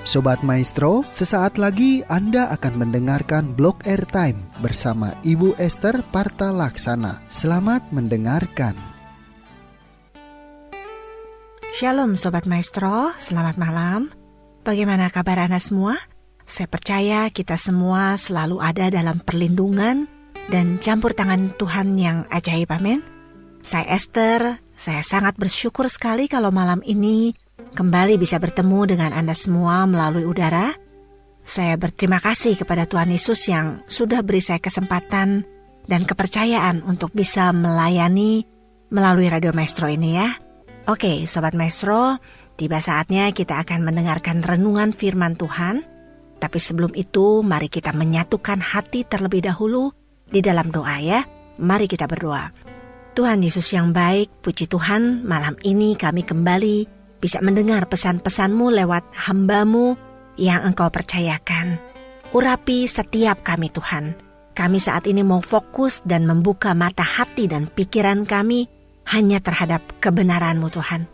Sobat Maestro, sesaat lagi Anda akan mendengarkan Blog Airtime bersama Ibu Esther Parta Laksana. Selamat mendengarkan. Shalom Sobat Maestro, selamat malam. Bagaimana kabar Anda semua? Saya percaya kita semua selalu ada dalam perlindungan dan campur tangan Tuhan yang ajaib, amin. Saya Esther, saya sangat bersyukur sekali kalau malam ini kembali bisa bertemu dengan Anda semua melalui udara. Saya berterima kasih kepada Tuhan Yesus yang sudah beri saya kesempatan dan kepercayaan untuk bisa melayani melalui Radio Maestro ini ya. Oke, Sobat Maestro, tiba saatnya kita akan mendengarkan renungan firman Tuhan. Tapi sebelum itu, mari kita menyatukan hati terlebih dahulu di dalam doa ya. Mari kita berdoa. Tuhan Yesus yang baik, puji Tuhan, malam ini kami kembali bisa mendengar pesan-pesan-Mu lewat hamba-Mu yang Engkau percayakan. Urapi setiap kami Tuhan. Kami saat ini mau fokus dan membuka mata hati dan pikiran kami hanya terhadap kebenaran-Mu Tuhan.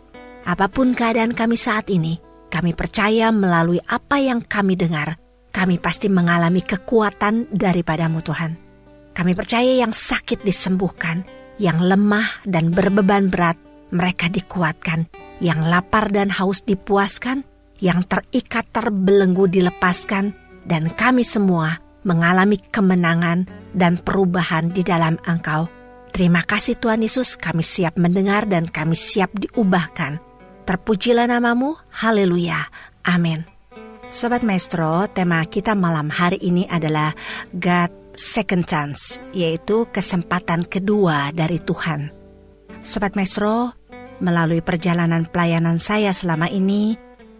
Apapun keadaan kami saat ini, kami percaya melalui apa yang kami dengar, kami pasti mengalami kekuatan daripada-Mu Tuhan. Kami percaya yang sakit disembuhkan, yang lemah dan berbeban berat mereka dikuatkan, yang lapar dan haus dipuaskan, yang terikat terbelenggu dilepaskan, dan kami semua mengalami kemenangan dan perubahan di dalam Engkau. Terima kasih Tuhan Yesus, kami siap mendengar dan kami siap diubahkan. Terpujilah nama-Mu, haleluya, amin. Sobat Maestro, tema kita malam hari ini adalah God Second Chance, yaitu kesempatan kedua dari Tuhan. Sobat Maestro, melalui perjalanan pelayanan saya selama ini,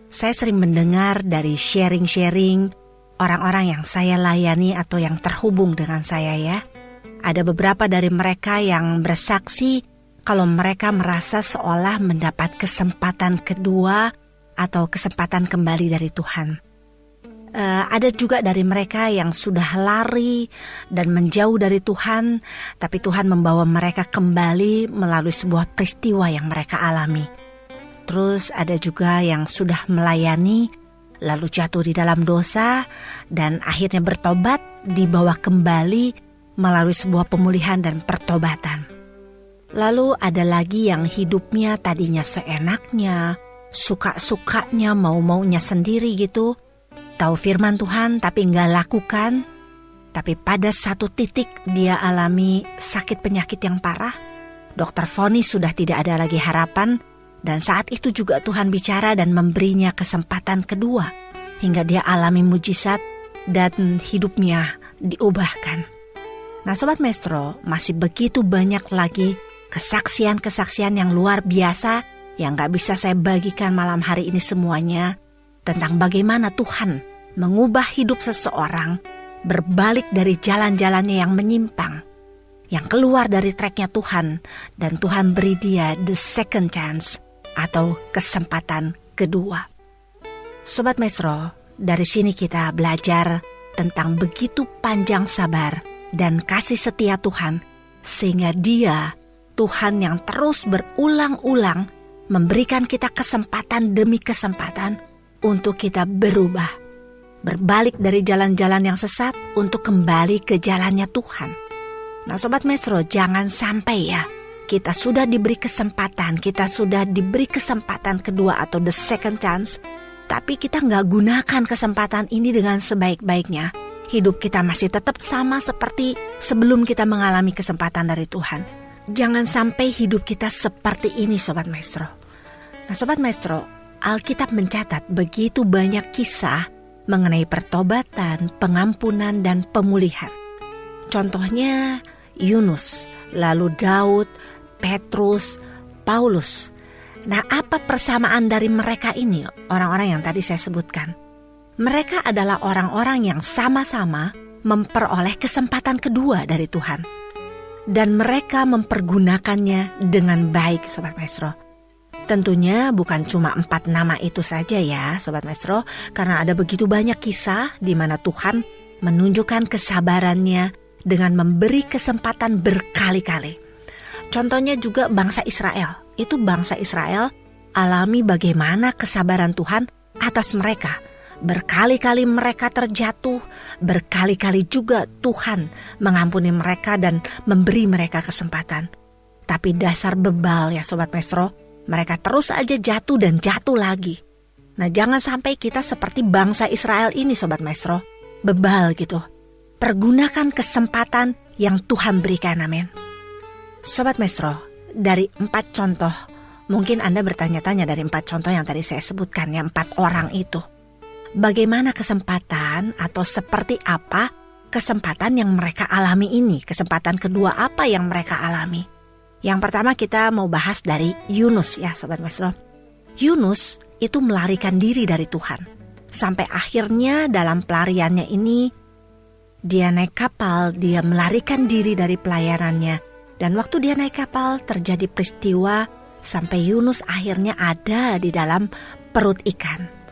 saya sering mendengar dari sharing-sharing orang-orang yang saya layani atau yang terhubung dengan saya ya. Ada beberapa dari mereka yang bersaksi kalau mereka merasa seolah mendapat kesempatan kedua atau kesempatan kembali dari Tuhan. Ada juga dari mereka yang sudah lari dan menjauh dari Tuhan, tapi Tuhan membawa mereka kembali melalui sebuah peristiwa yang mereka alami. Terus ada juga yang sudah melayani, lalu jatuh di dalam dosa, dan akhirnya bertobat, dibawa kembali melalui sebuah pemulihan dan pertobatan. Lalu ada lagi yang hidupnya tadinya seenaknya, suka-sukanya, mau-maunya sendiri gitu, tahu firman Tuhan tapi gak lakukan. Tapi pada satu titik dia alami sakit penyakit yang parah. Dokter vonis sudah tidak ada lagi harapan. Dan saat itu juga Tuhan bicara dan memberinya kesempatan kedua. Hingga dia alami mujizat dan hidupnya diubahkan. Nah Sobat Maestro, masih begitu banyak lagi kesaksian-kesaksian yang luar biasa yang gak bisa saya bagikan malam hari ini semuanya. Tentang bagaimana Tuhan mengubah hidup seseorang, berbalik dari jalan-jalannya yang menyimpang, yang keluar dari tracknya Tuhan, dan Tuhan beri dia the second chance atau kesempatan kedua. Sobat Maestro, dari sini kita belajar tentang begitu panjang sabar dan kasih setia Tuhan, sehingga dia, Tuhan yang terus berulang-ulang memberikan kita kesempatan demi kesempatan untuk kita berubah, berbalik dari jalan-jalan yang sesat untuk kembali ke jalannya Tuhan. Nah Sobat Maestro, jangan sampai ya kita sudah diberi kesempatan, kita sudah diberi kesempatan kedua atau the second chance, tapi kita gak gunakan kesempatan ini dengan sebaik-baiknya. Hidup kita masih tetap sama seperti sebelum kita mengalami kesempatan dari Tuhan. Jangan sampai hidup kita seperti ini Sobat Maestro. Nah Sobat Maestro, Alkitab mencatat begitu banyak kisah mengenai pertobatan, pengampunan, dan pemulihan. Contohnya Yunus, lalu Daud, Petrus, Paulus. Nah, apa persamaan dari mereka ini, orang-orang yang tadi saya sebutkan? Mereka adalah orang-orang yang sama-sama memperoleh kesempatan kedua dari Tuhan. Dan mereka mempergunakannya dengan baik, Sobat Maestro. Tentunya bukan cuma 4 nama itu saja ya Sobat Maestro, karena ada begitu banyak kisah di mana Tuhan menunjukkan kesabarannya dengan memberi kesempatan berkali-kali. Contohnya juga bangsa Israel. Itu bangsa Israel alami bagaimana kesabaran Tuhan atas mereka. Berkali-kali mereka terjatuh, berkali-kali juga Tuhan mengampuni mereka dan memberi mereka kesempatan. Tapi dasar bebal ya Sobat Maestro, mereka terus aja jatuh dan jatuh lagi. Nah, jangan sampai kita seperti bangsa Israel ini Sobat Maestro, bebal gitu. Pergunakan kesempatan yang Tuhan berikan, amin. Sobat Maestro, dari 4 contoh, mungkin Anda bertanya-tanya dari 4 contoh yang tadi saya sebutkan, yang 4 orang itu. Bagaimana kesempatan atau seperti apa kesempatan yang mereka alami ini? Kesempatan kedua apa yang mereka alami? Yang pertama kita mau bahas dari Yunus ya Sobat Maestro. Yunus itu melarikan diri dari Tuhan. Sampai akhirnya dalam pelariannya ini, dia naik kapal, dia melarikan diri dari pelayanannya. Dan waktu dia naik kapal terjadi peristiwa sampai Yunus akhirnya ada di dalam perut ikan.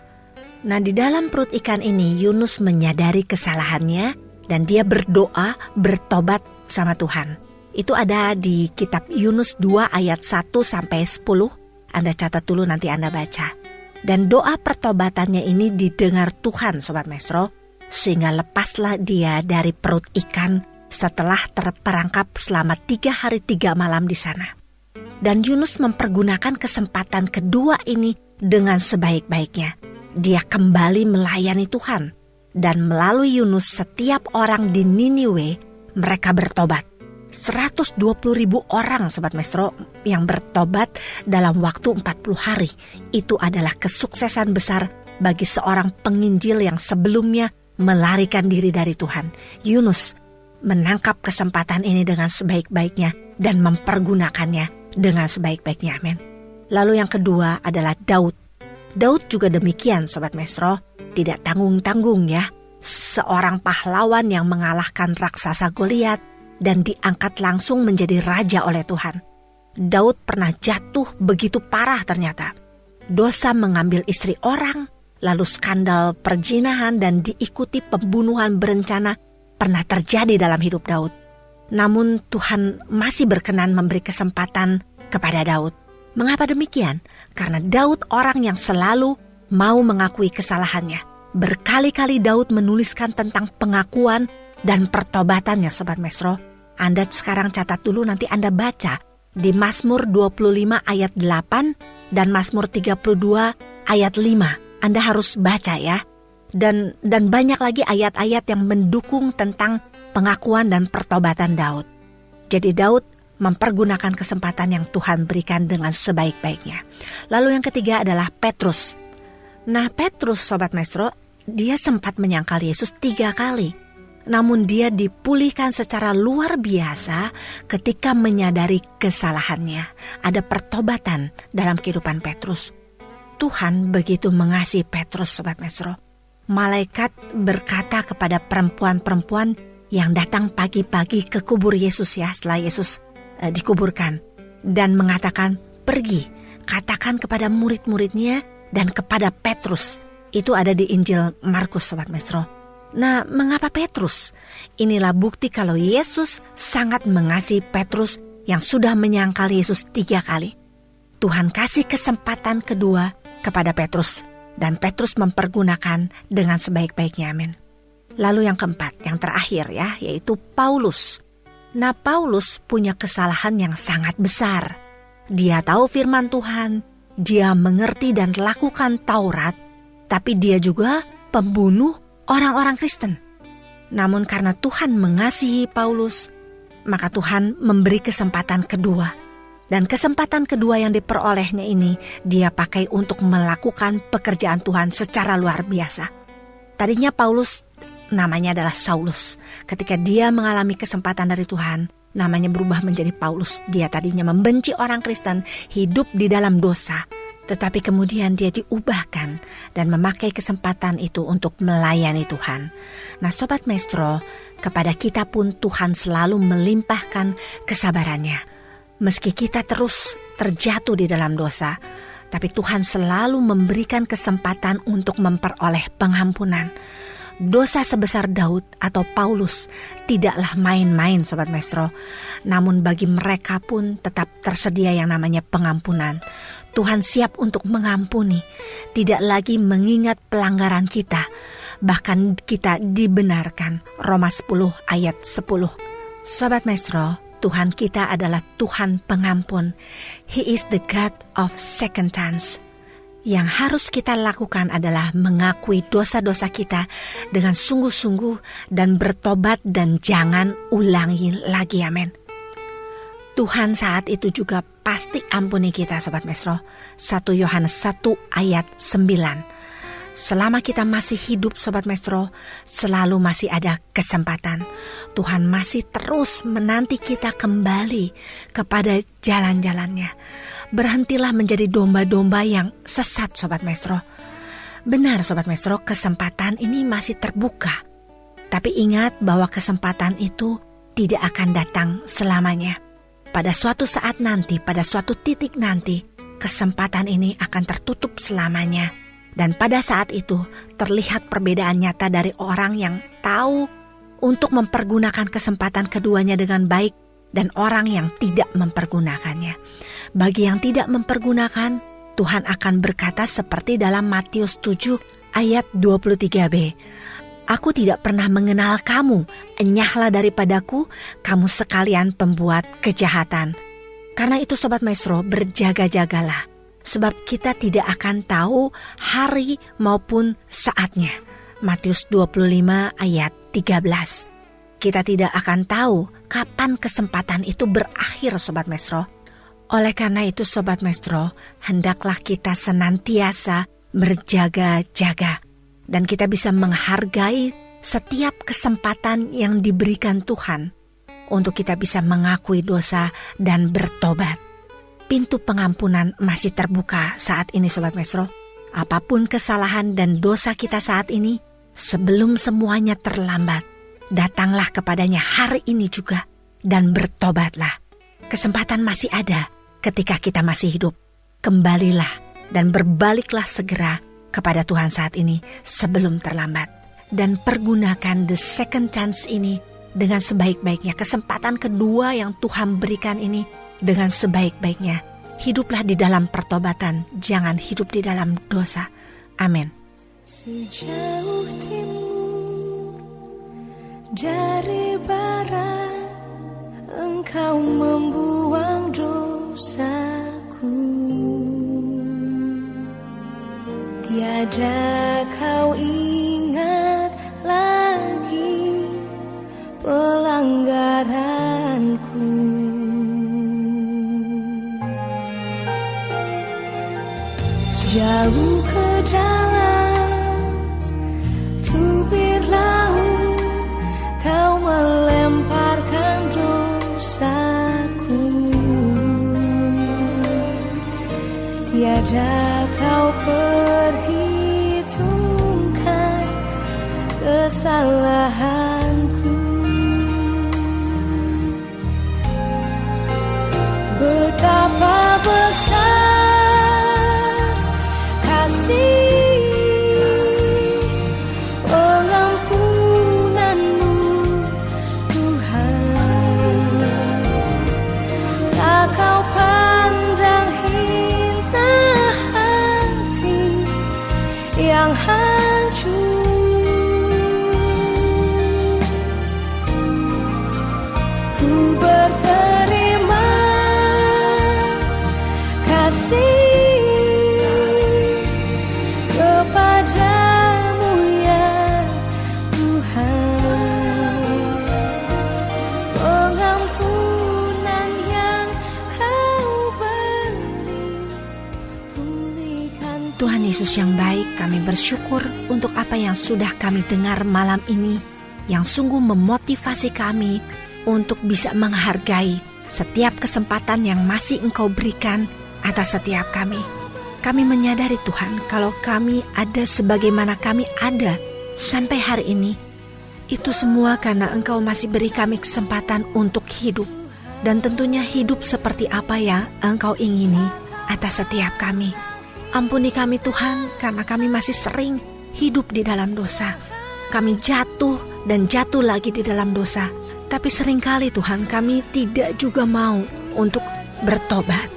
Nah, di dalam perut ikan ini Yunus menyadari kesalahannya dan dia berdoa, bertobat sama Tuhan. Itu ada di kitab Yunus 2 ayat 1 sampai 10. Anda catat dulu nanti Anda baca. Dan doa pertobatannya ini didengar Tuhan Sobat Maestro, sehingga lepaslah dia dari perut ikan setelah terperangkap selama 3 hari 3 malam di sana. Dan Yunus mempergunakan kesempatan kedua ini dengan sebaik-baiknya. Dia kembali melayani Tuhan. Dan melalui Yunus setiap orang di Niniwe mereka bertobat. 120.000 orang Sobat Maestro yang bertobat dalam waktu 40 hari. Itu adalah kesuksesan besar bagi seorang penginjil yang sebelumnya melarikan diri dari Tuhan. Yunus menangkap kesempatan ini dengan sebaik-baiknya dan mempergunakannya dengan sebaik-baiknya, amin. Lalu yang kedua adalah Daud. Daud juga demikian Sobat Maestro, tidak tanggung-tanggung ya. Seorang pahlawan yang mengalahkan raksasa Goliat dan diangkat langsung menjadi raja oleh Tuhan. Daud pernah jatuh begitu parah ternyata. Dosa mengambil istri orang, lalu skandal perzinahan dan diikuti pembunuhan berencana pernah terjadi dalam hidup Daud. Namun Tuhan masih berkenan memberi kesempatan kepada Daud. Mengapa demikian? Karena Daud orang yang selalu mau mengakui kesalahannya. Berkali-kali Daud menuliskan tentang pengakuan dan pertobatannya Sobat Maestro. Anda sekarang catat dulu nanti Anda baca di Mazmur 25 ayat 8 dan Mazmur 32 ayat 5. Anda harus baca ya. Dan banyak lagi ayat-ayat yang mendukung tentang pengakuan dan pertobatan Daud. Jadi Daud mempergunakan kesempatan yang Tuhan berikan dengan sebaik-baiknya. Lalu yang ketiga adalah Petrus. Nah, Petrus Sobat Maestro, dia sempat menyangkal Yesus 3 kali. Namun dia dipulihkan secara luar biasa ketika menyadari kesalahannya. Ada pertobatan dalam kehidupan Petrus. Tuhan begitu mengasihi Petrus Sobat Maestro. Malaikat berkata kepada perempuan-perempuan yang datang pagi-pagi ke kubur Yesus ya, setelah Yesus dikuburkan, dan mengatakan, pergi, katakan kepada murid-muridnya dan kepada Petrus. Itu ada di Injil Markus Sobat Maestro. Nah, mengapa Petrus? Inilah bukti kalau Yesus sangat mengasihi Petrus yang sudah menyangkal Yesus 3 kali. Tuhan kasih kesempatan kedua kepada Petrus, dan Petrus mempergunakan dengan sebaik-baiknya, amin. Lalu yang keempat, yang terakhir ya, yaitu Paulus. Nah, Paulus punya kesalahan yang sangat besar. Dia tahu firman Tuhan, dia mengerti dan lakukan Taurat, tapi dia juga pembunuh orang-orang Kristen. Namun karena Tuhan mengasihi Paulus, maka Tuhan memberi kesempatan kedua. Dan kesempatan kedua yang diperolehnya ini dia pakai untuk melakukan pekerjaan Tuhan secara luar biasa. Tadinya Paulus namanya adalah Saulus. Ketika dia mengalami kesempatan dari Tuhan, namanya berubah menjadi Paulus. Dia tadinya membenci orang Kristen, hidup di dalam dosa. Tetapi kemudian dia diubahkan dan memakai kesempatan itu untuk melayani Tuhan. Nah Sobat Maestro, kepada kita pun Tuhan selalu melimpahkan kesabarannya. Meski kita terus terjatuh di dalam dosa, tapi Tuhan selalu memberikan kesempatan untuk memperoleh pengampunan. Dosa sebesar Daud atau Paulus tidaklah main-main Sobat Maestro. Namun bagi mereka pun tetap tersedia yang namanya pengampunan. Tuhan siap untuk mengampuni, tidak lagi mengingat pelanggaran kita, bahkan kita dibenarkan. Roma 10 ayat 10. Sobat Maestro, Tuhan kita adalah Tuhan pengampun. He is the God of second chance. Yang harus kita lakukan adalah mengakui dosa-dosa kita dengan sungguh-sungguh dan bertobat dan jangan ulangi lagi. Amin. Tuhan saat itu juga pasti ampuni kita, Sobat Maestro. 1 Yohanes 1 ayat 9. Selama kita masih hidup, Sobat Maestro, selalu masih ada kesempatan. Tuhan masih terus menanti kita kembali kepada jalan-jalannya. Berhentilah menjadi domba-domba yang sesat, Sobat Maestro. Benar, Sobat Maestro, kesempatan ini masih terbuka. Tapi ingat bahwa kesempatan itu tidak akan datang selamanya. Pada suatu saat nanti, pada suatu titik nanti, kesempatan ini akan tertutup selamanya. Dan pada saat itu terlihat perbedaan nyata dari orang yang tahu untuk mempergunakan kesempatan keduanya dengan baik dan orang yang tidak mempergunakannya. Bagi yang tidak mempergunakan, Tuhan akan berkata seperti dalam Matius 7 ayat 23b. Aku tidak pernah mengenal kamu, enyahlah daripadaku, kamu sekalian pembuat kejahatan. Karena itu Sobat Maestro, berjaga-jagalah, sebab kita tidak akan tahu hari maupun saatnya. Matius 25 ayat 13. Kita tidak akan tahu kapan kesempatan itu berakhir, Sobat Maestro. Oleh karena itu Sobat Maestro, hendaklah kita senantiasa berjaga-jaga. Dan kita bisa menghargai setiap kesempatan yang diberikan Tuhan untuk kita bisa mengakui dosa dan bertobat. Pintu pengampunan masih terbuka saat ini, Sobat Maestro. Apapun kesalahan dan dosa kita saat ini, sebelum semuanya terlambat, datanglah kepadanya hari ini juga dan bertobatlah. Kesempatan masih ada ketika kita masih hidup. Kembalilah dan berbaliklah segera kepada Tuhan saat ini sebelum terlambat. Dan pergunakan the second chance ini dengan sebaik-baiknya. Kesempatan kedua yang Tuhan berikan ini dengan sebaik-baiknya. Hiduplah di dalam pertobatan, jangan hidup di dalam dosa. Amin. Sejauh timur dari barat, Engkau membuang dosaku. Tiada kau ingat lagi pelanggaranku. Sejauh ke dalam tubir laut, kau melemparkan dosaku. Tiada kau perhitungkan kesalahanku. Betapa besar kasih pengampunanmu, Tuhan. Tak kau pandang hina hati yang hancur. Ku berterima kasih kepadamu ya Tuhan. Pengampunan yang kau beri, pulihkan. Tuhan Yesus yang baik, kami bersyukur untuk apa yang sudah kami dengar malam ini, yang sungguh memotivasi kami untuk bisa menghargai setiap kesempatan yang masih Engkau berikan atas setiap kami. Kami menyadari Tuhan, kalau kami ada sebagaimana kami ada sampai hari ini, itu semua karena Engkau masih beri kami kesempatan untuk hidup. Dan tentunya hidup seperti apa yang Engkau ingini atas setiap kami. Ampuni kami Tuhan, karena kami masih sering hidup di dalam dosa. Kami jatuh dan jatuh lagi di dalam dosa. Tapi seringkali Tuhan, kami tidak juga mau untuk bertobat.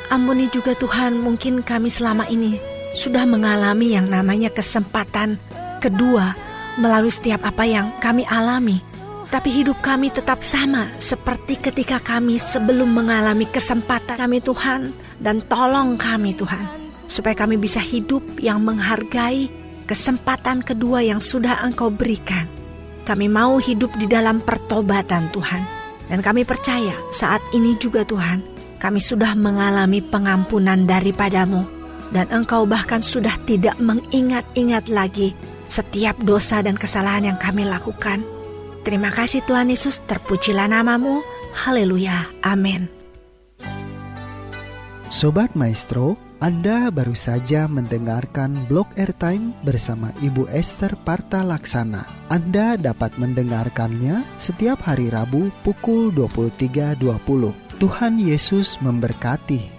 Ampuni juga Tuhan, mungkin kami selama ini sudah mengalami yang namanya kesempatan kedua melalui setiap apa yang kami alami. Tapi hidup kami tetap sama seperti ketika kami sebelum mengalami kesempatan kami Tuhan. Dan tolong kami Tuhan, supaya kami bisa hidup yang menghargai kesempatan kedua yang sudah Engkau berikan. Kami mau hidup di dalam pertobatan Tuhan. Dan kami percaya saat ini juga Tuhan, kami sudah mengalami pengampunan daripada-Mu. Dan Engkau bahkan sudah tidak mengingat-ingat lagi setiap dosa dan kesalahan yang kami lakukan. Terima kasih Tuhan Yesus, terpujilah nama-Mu. Haleluya, amin. Sobat Maestro, Anda baru saja mendengarkan Blog Airtime bersama Ibu Esther Parta Laksana. Anda dapat mendengarkannya setiap hari Rabu pukul 23.20. Tuhan Yesus memberkati.